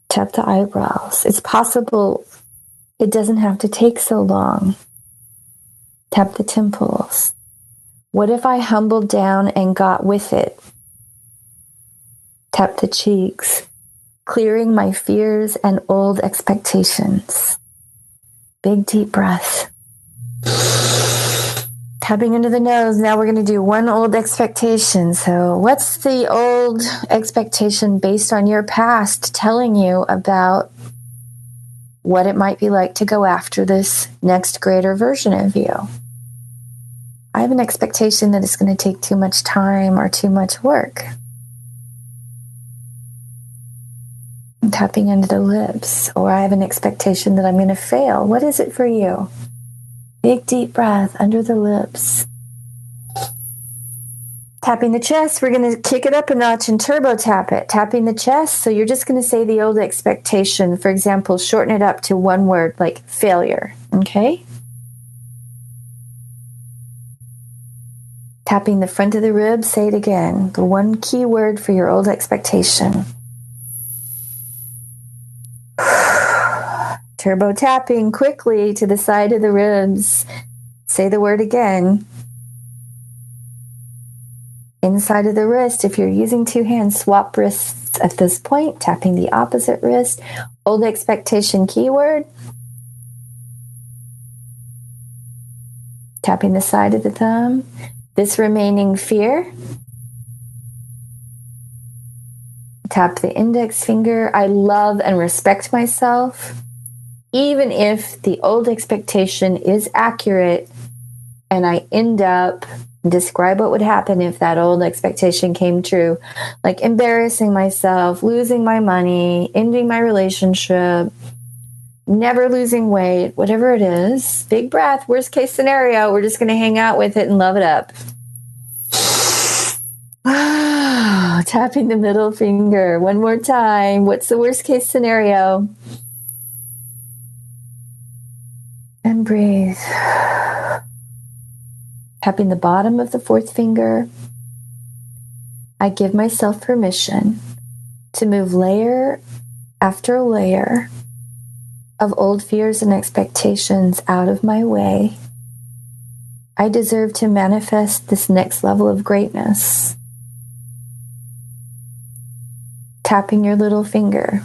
Tap the eyebrows. It's possible it doesn't have to take so long. Tap the temples. What if I humbled down and got with it? Tap the cheeks, clearing my fears and old expectations. Big deep breath. Tapping into the nose. Now we're going to do one old expectation. So what's the old expectation based on your past telling you about what it might be like to go after this next greater version of you? I have an expectation that it's going to take too much time or too much work. I'm tapping into the lips. Or I have an expectation that I'm going to fail. What is it for you? Big deep breath under the lips. Tapping the chest, we're going to kick it up a notch and turbo tap it. Tapping the chest, so you're just going to say the old expectation. For example, shorten it up to one word like failure. Okay? Tapping the front of the ribs, say it again. The one key word for your old expectation. Turbo tapping quickly to the side of the ribs. Say the word again. Inside of the wrist, if you're using 2 hands, swap wrists at this point, tapping the opposite wrist. Old expectation keyword. Tapping the side of the thumb. This remaining fear. Tap the index finger. I love and respect myself. Even if the old expectation is accurate and I end up, describe what would happen if that old expectation came true, like embarrassing myself, losing my money, ending my relationship, never losing weight, whatever it is. Big breath, worst case scenario, we're just going to hang out with it and love it up. Tapping the middle finger one more time. What's the worst case scenario? And breathe. Tapping the bottom of the fourth finger. I give myself permission to move layer after layer of old fears and expectations out of my way. I deserve to manifest this next level of greatness. Tapping your little finger.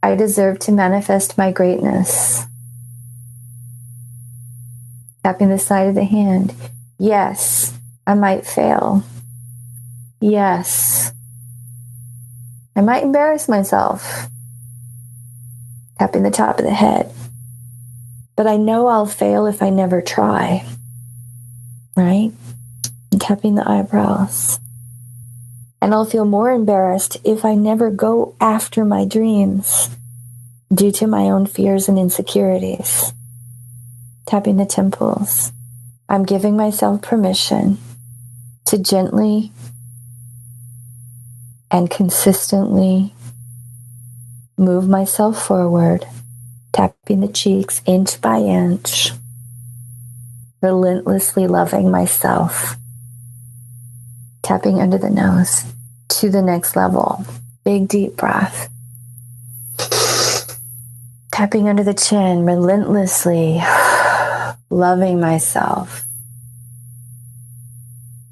I deserve to manifest my greatness. Tapping the side of the hand. Yes, I might fail. Yes, I might embarrass myself. Tapping the top of the head. But I know I'll fail if I never try. Right? And tapping the eyebrows. And I'll feel more embarrassed if I never go after my dreams due to my own fears and insecurities. Tapping the temples. I'm giving myself permission to gently and consistently move myself forward, tapping the cheeks inch by inch, relentlessly loving myself, tapping under the nose to the next level. Big deep breath. Tapping under the chin, relentlessly loving myself.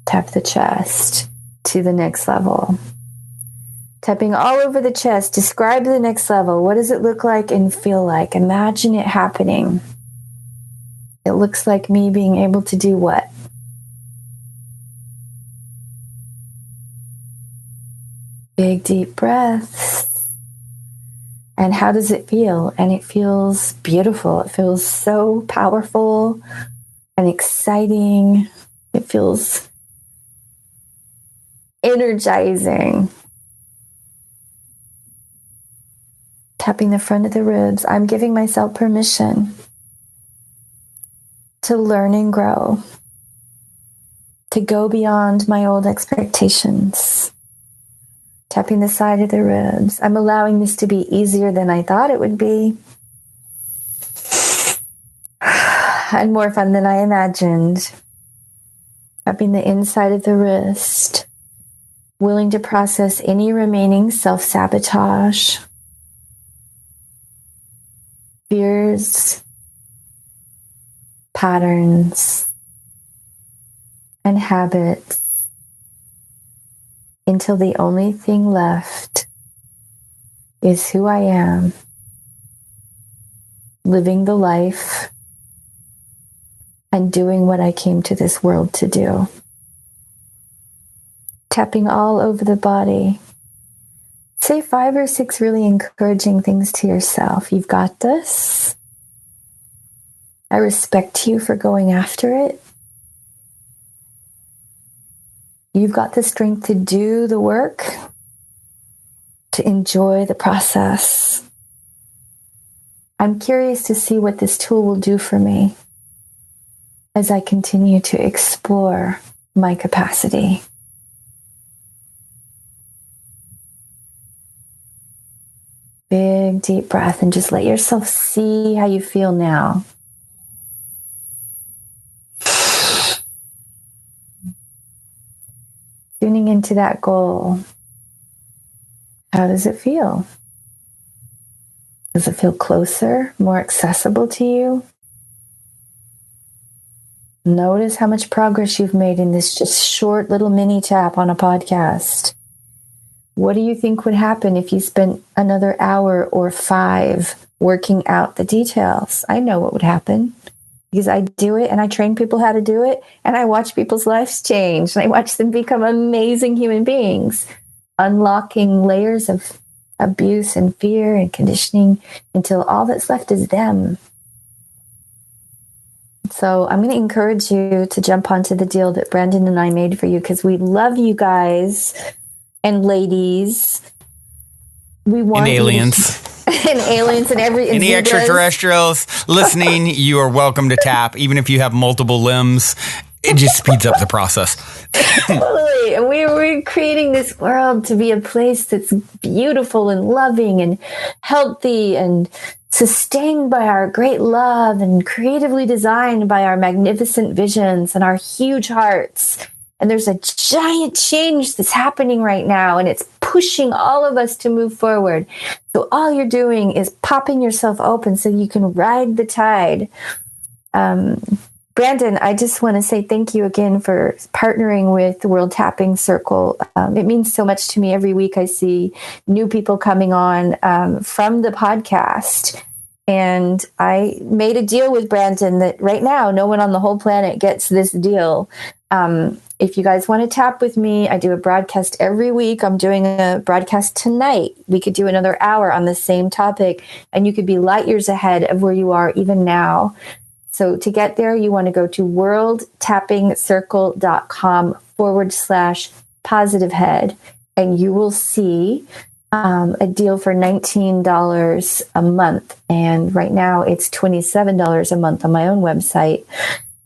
Tap the chest to the next level. Tapping all over the chest. Describe the next level. What does it look like and feel like? Imagine it happening. It looks like me being able to do what? Big deep breaths. And how does it feel? And it feels beautiful. It feels so powerful and exciting. It feels energizing. Tapping the front of the ribs. I'm giving myself permission to learn and grow, to go beyond my old expectations. Tapping the side of the ribs. I'm allowing this to be easier than I thought it would be. And more fun than I imagined. Tapping the inside of the wrist. Willing to process any remaining self-sabotage, fears, patterns, and habits until the only thing left is who I am, living the life and doing what I came to this world to do. Tapping all over the body. Say 5 or 6 really encouraging things to yourself. You've got this. I respect you for going after it. You've got the strength to do the work, to enjoy the process. I'm curious to see what this tool will do for me as I continue to explore my capacity. Big deep breath and just let yourself see how you feel now. Tuning into that goal. How does it feel? Does it feel closer, more accessible to you? Notice how much progress you've made in this just short little mini tap on a podcast. What do you think would happen if you spent another hour or 5 working out the details? I know what would happen because I do it and I train people how to do it and I watch people's lives change and I watch them become amazing human beings, unlocking layers of abuse and fear and conditioning until all that's left is them. So I'm going to encourage you to jump onto the deal that Brandon and I made for you because we love you guys and ladies. We want and aliens. and aliens and any zebras. extraterrestrials listening, you are welcome to tap, even if you have multiple limbs. It just speeds up the process. Totally. And we're creating this world to be a place that's beautiful and loving and healthy and sustained by our great love and creatively designed by our magnificent visions and our huge hearts. And there's a giant change that's happening right now, and it's pushing all of us to move forward. So all you're doing is popping yourself open so you can ride the tide. Brandon, I just want to say thank you again for partnering with the World Tapping Circle. It means so much to me. Every week I see new people coming on from the podcast. And I made a deal with Brandon that right now, no one on the whole planet gets this deal. If you guys want to tap with me, I do a broadcast every week. I'm doing a broadcast tonight. We could do another hour on the same topic, and you could be light years ahead of where you are even now. So to get there, you want to go to worldtappingcircle.com/positivehead, and you will see a deal for $19 a month. And right now it's $27 a month on my own website.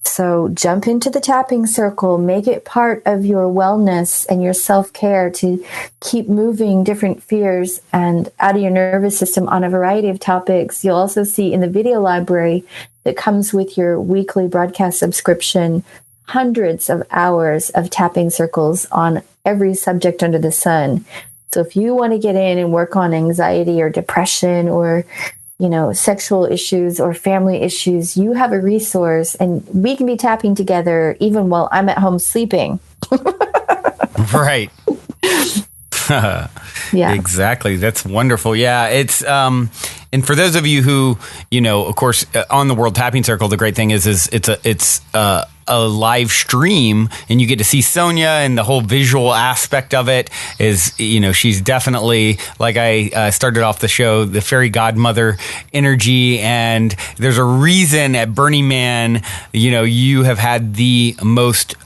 So jump into the tapping circle, make it part of your wellness and your self-care to keep moving different fears and out of your nervous system on a variety of topics. You'll also see in the video library that comes with your weekly broadcast subscription, hundreds of hours of tapping circles on every subject under the sun. So if you want to get in and work on anxiety or depression or sexual issues or family issues, you have a resource, and we can be tapping together even while I'm at home sleeping. Right. Yeah, exactly. That's wonderful. Yeah. It's, and for those of you who, of course, on the World Tapping Circle, the great thing is it's a live stream, and you get to see Sonya, and the whole visual aspect of it is, she's definitely, like I started off the show, the fairy godmother energy. And there's a reason at Burning Man, you have had the most,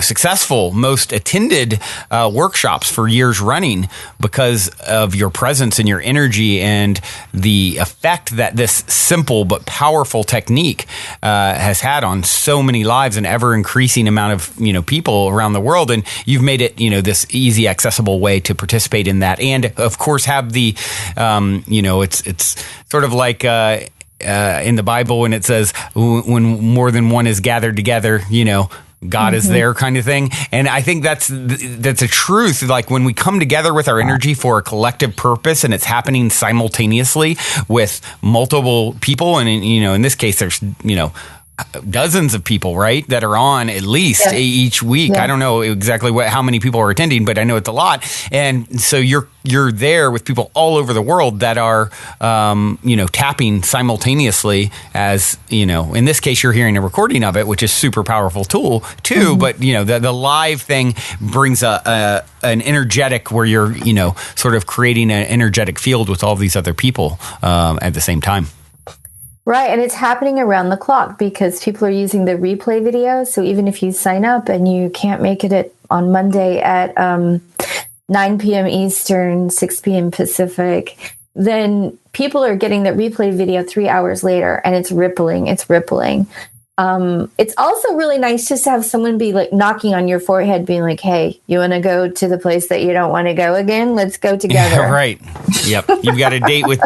successful, most attended workshops for years running because of your presence and your energy and the effect that this simple but powerful technique has had on so many lives, and ever increasing amount of people around the world. And you've made it this easy, accessible way to participate in that, and of course have the it's sort of like in the Bible when it says when more than one is gathered together, God is there, kind of thing. And I think that's a truth. Like when we come together with our energy for a collective purpose, and it's happening simultaneously with multiple people, and in this case there's dozens of people, right, that are on at least each week. I don't know exactly how many people are attending, but I know it's a lot. And so you're there with people all over the world that are tapping simultaneously, as in this case you're hearing a recording of it, which is super powerful tool too. But the live thing brings an energetic, where you're sort of creating an energetic field with all these other people at the same time. Right. And it's happening around the clock because people are using the replay video. So even if you sign up and you can't make it on Monday at 9 p.m. Eastern, 6 p.m. Pacific, then people are getting the replay video 3 hours later, and it's rippling. It's rippling. It's also really nice just to have someone be like knocking on your forehead, being like, "Hey, you want to go to the place that you don't want to go again? Let's go together." Yeah, right. Yep. You've got a date with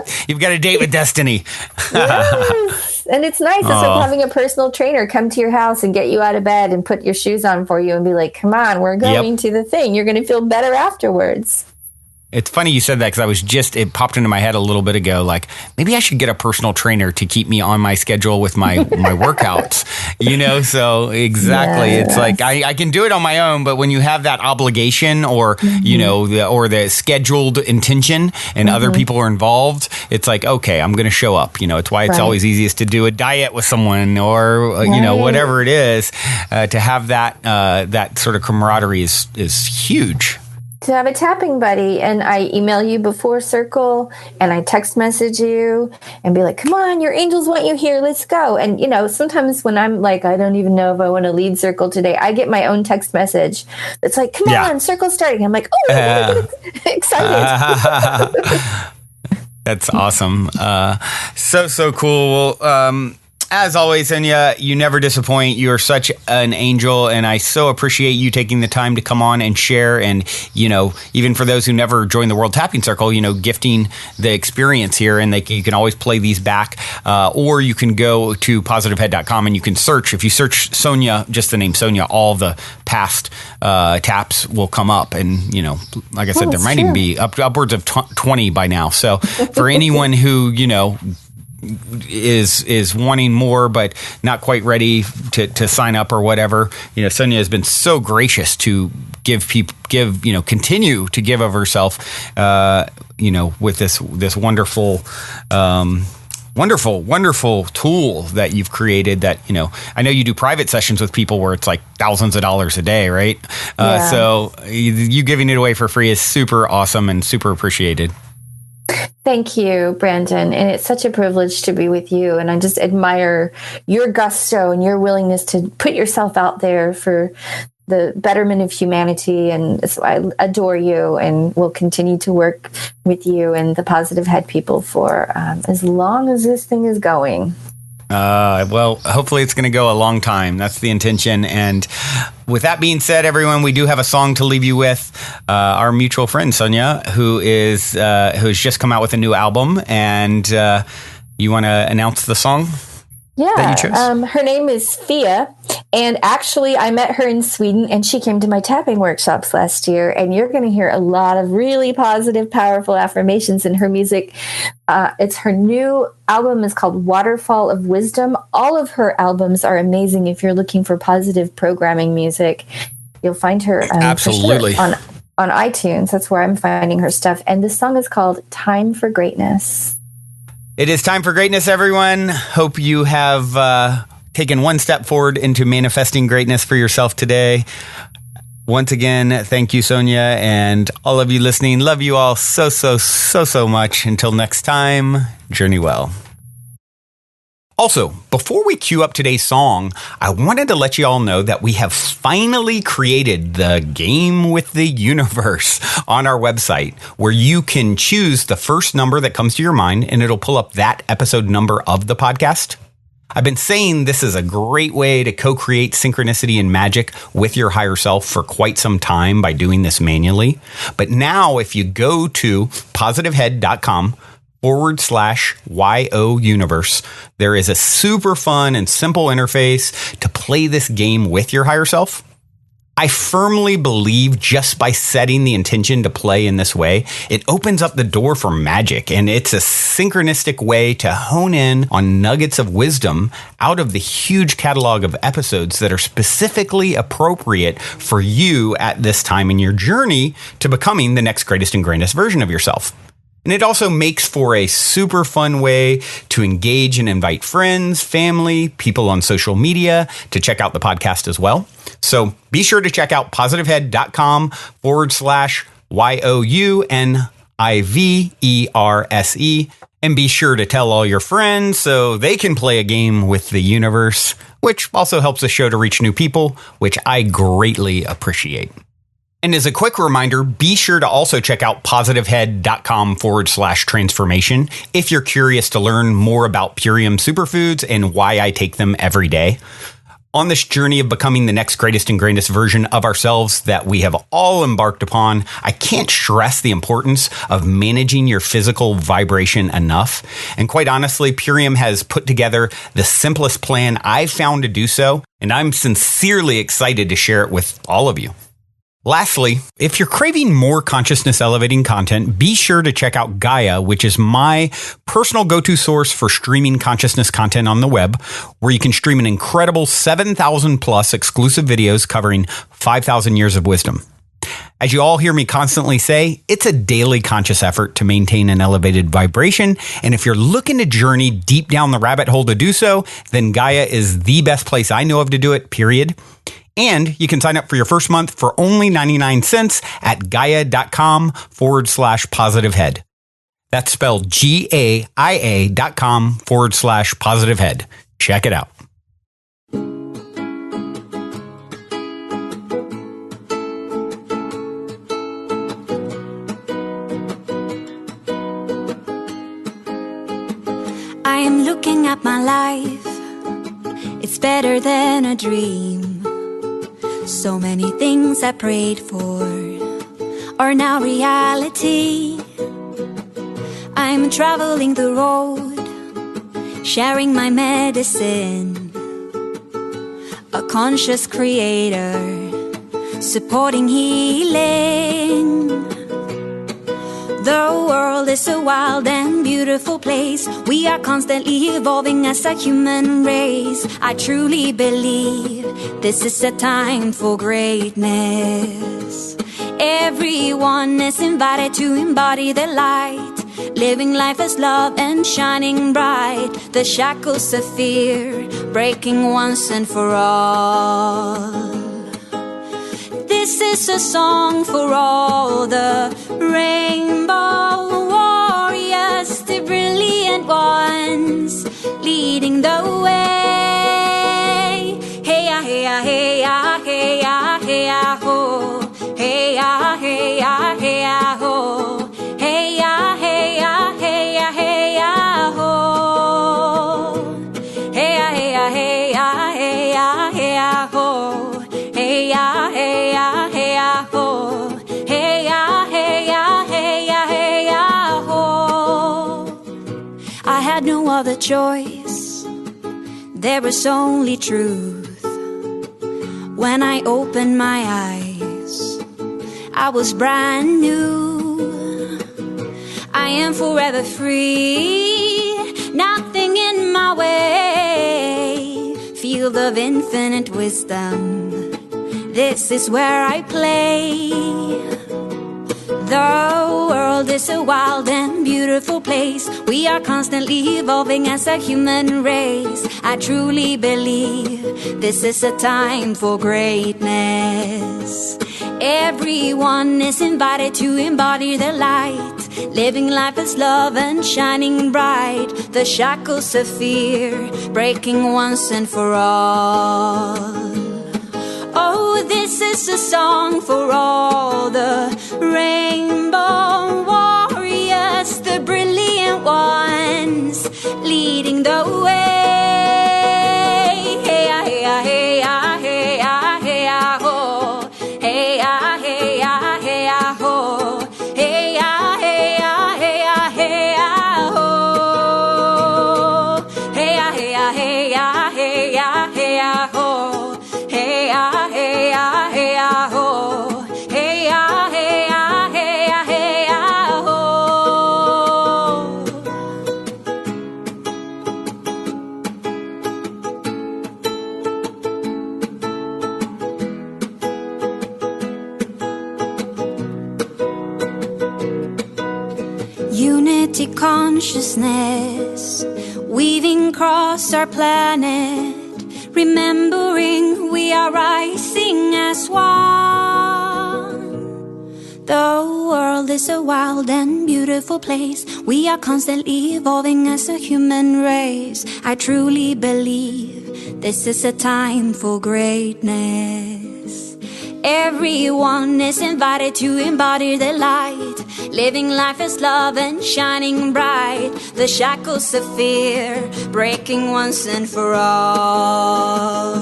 destiny. Yes. And it's nice. It's like having a personal trainer come to your house and get you out of bed and put your shoes on for you and be like, "Come on, we're going to the thing. You're going to feel better afterwards." It's funny you said that, because it popped into my head a little bit ago, like maybe I should get a personal trainer to keep me on my schedule with my workouts, so exactly. Yes. It's like I can do it on my own, but when you have that obligation or, or the scheduled intention and other people are involved, it's like, okay, I'm going to show up. It's why it's always easiest to do a diet with someone or, whatever it is, to have that sort of camaraderie is huge. To have a tapping buddy, and I email you before circle, and I text message you and be like, "Come on, your angels want you here. Let's go." And sometimes when I'm like, I don't even know if I want to lead circle today, I get my own text message that's like, "Come on, circle's starting." I'm like, "Oh, excited." That's awesome. So cool. Well, as always, Sonya, you never disappoint. You're such an angel, and I so appreciate you taking the time to come on and share. And, even for those who never joined the World Tapping Circle, gifting the experience here, and you can always play these back. Or you can go to positivehead.com and you can search. If you search Sonya, just the name Sonya, all the past taps will come up. And, like I said, there might even be upwards of 20 by now. So for anyone who, is wanting more but not quite ready to sign up or whatever, Sonya has been so gracious to continue to give of herself, with this wonderful tool that you've created that, I know you do private sessions with people where it's like thousands of dollars a day, right? Yeah. So you giving it away for free is super awesome and super appreciated. Thank you, Brandon. And it's such a privilege to be with you. And I just admire your gusto and your willingness to put yourself out there for the betterment of humanity. And so I adore you and will continue to work with you and the Positive Head people for as long as this thing is going. Well, hopefully it's going to go a long time. That's the intention. And with that being said, everyone, we do have a song to leave you with. Our mutual friend, Sonya, who's just come out with a new album. And you want to announce the song? Yeah, that you chose? Her name is Fia, and actually I met her in Sweden, and she came to my tapping workshops last year, and you're going to hear a lot of really positive, powerful affirmations in her music. It's her new album is called Waterfall of Wisdom. All of her albums are amazing. If you're looking for positive programming music, you'll find her absolutely on iTunes. That's where I'm finding her stuff, and the song is called Time for Greatness. It is time for greatness, everyone. Hope you have taken one step forward into manifesting greatness for yourself today. Once again, thank you, Sonya, and all of you listening. Love you all so much. Until next time, journey well. Also, before we cue up today's song, I wanted to let you all know that we have finally created the Game with the Universe on our website, where you can choose the first number that comes to your mind, and it'll pull up that episode number of the podcast. I've been saying this is a great way to co-create synchronicity and magic with your higher self for quite some time by doing this manually. But now, if you go to positivehead.com/YO universe, there is a super fun and simple interface to play this game with your higher self. I firmly believe just by setting the intention to play in this way, it opens up the door for magic, and it's a synchronistic way to hone in on nuggets of wisdom out of the huge catalog of episodes that are specifically appropriate for you at this time in your journey to becoming the next greatest and grandest version of yourself. And it also makes for a super fun way to engage and invite friends, family, people on social media to check out the podcast as well. So be sure to check out positivehead.com/YOUNIVERSE, and be sure to tell all your friends so they can play a game with the universe, which also helps the show to reach new people, which I greatly appreciate. And as a quick reminder, be sure to also check out positivehead.com/transformation if you're curious to learn more about Purium superfoods and why I take them every day. On this journey of becoming the next greatest and grandest version of ourselves that we have all embarked upon, I can't stress the importance of managing your physical vibration enough. And quite honestly, Purium has put together the simplest plan I've found to do so, and I'm sincerely excited to share it with all of you. Lastly, if you're craving more consciousness elevating content, be sure to check out Gaia, which is my personal go-to source for streaming consciousness content on the web, where you can stream an incredible 7,000 plus exclusive videos covering 5,000 years of wisdom. As you all hear me constantly say, it's a daily conscious effort to maintain an elevated vibration. And if you're looking to journey deep down the rabbit hole to do so, then Gaia is the best place I know of to do it, period. And you can sign up for your first month for only 99 cents at gaia.com/positivehead. That's spelled GAIA.com/positivehead. Check it out. I am looking at my life. It's better than a dream. So many things I prayed for are now reality. I'm traveling the road, sharing my medicine. A conscious creator, supporting healing. The world is a wild and beautiful place. We are constantly evolving as a human race. I truly believe this is a time for greatness. Everyone is invited to embody the light, living life as love and shining bright. The shackles of fear breaking once and for all. This is a song for all the rainbow warriors, the brilliant ones leading the way. Hey ya, hey ya, hey ya, hey ya, hey ya, ho. Hey ya, hey ya, hey ya, ho. Hey ya, hey ya, hey ya, hey ya, ho. Hey ya, hey ya, hey ya, hey ya, hey ya, ho. Hey ya, hey ya, hey ya, ho. Hey ya, hey ya, hey ya, hey ya, ho. I had no other choice. There was only truth. When I opened my eyes, I was brand new. I am forever free. Nothing in my way. Field of infinite wisdom. This is where I play. The world is a wild and beautiful place. We are constantly evolving as a human race. I truly believe this is a time for greatness. Everyone is invited to embody the light, living life as love and shining bright. The shackles of fear breaking once and for all. Oh, this is a song for all the rainbow warriors, the brilliant ones leading the way. Hey ya, hey ya, hey ya, hey ya, hey ya, ho. Hey ya, hey ya, hey ya, ho. Hey ya, hey ya, hey ya, hey ya, ho. Hey ya, hey ya, hey ya, hey ya, hey ya, ho. Hey ya, hey ya, hey ya, ho. Hey ya, hey ya, hey ya, hey ya, ho. Unity consciousness weaving across our planet, remembering we are rising as one. The world is a wild and beautiful place. We are constantly evolving as a human race. I truly believe this is a time for greatness. Everyone is invited to embody the light, living life as love and shining bright. The shackles of fear breaking once and for all.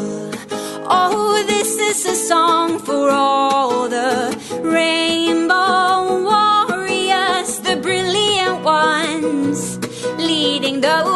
Oh, this is a song for all the rainbow warriors, the brilliant ones leading the way.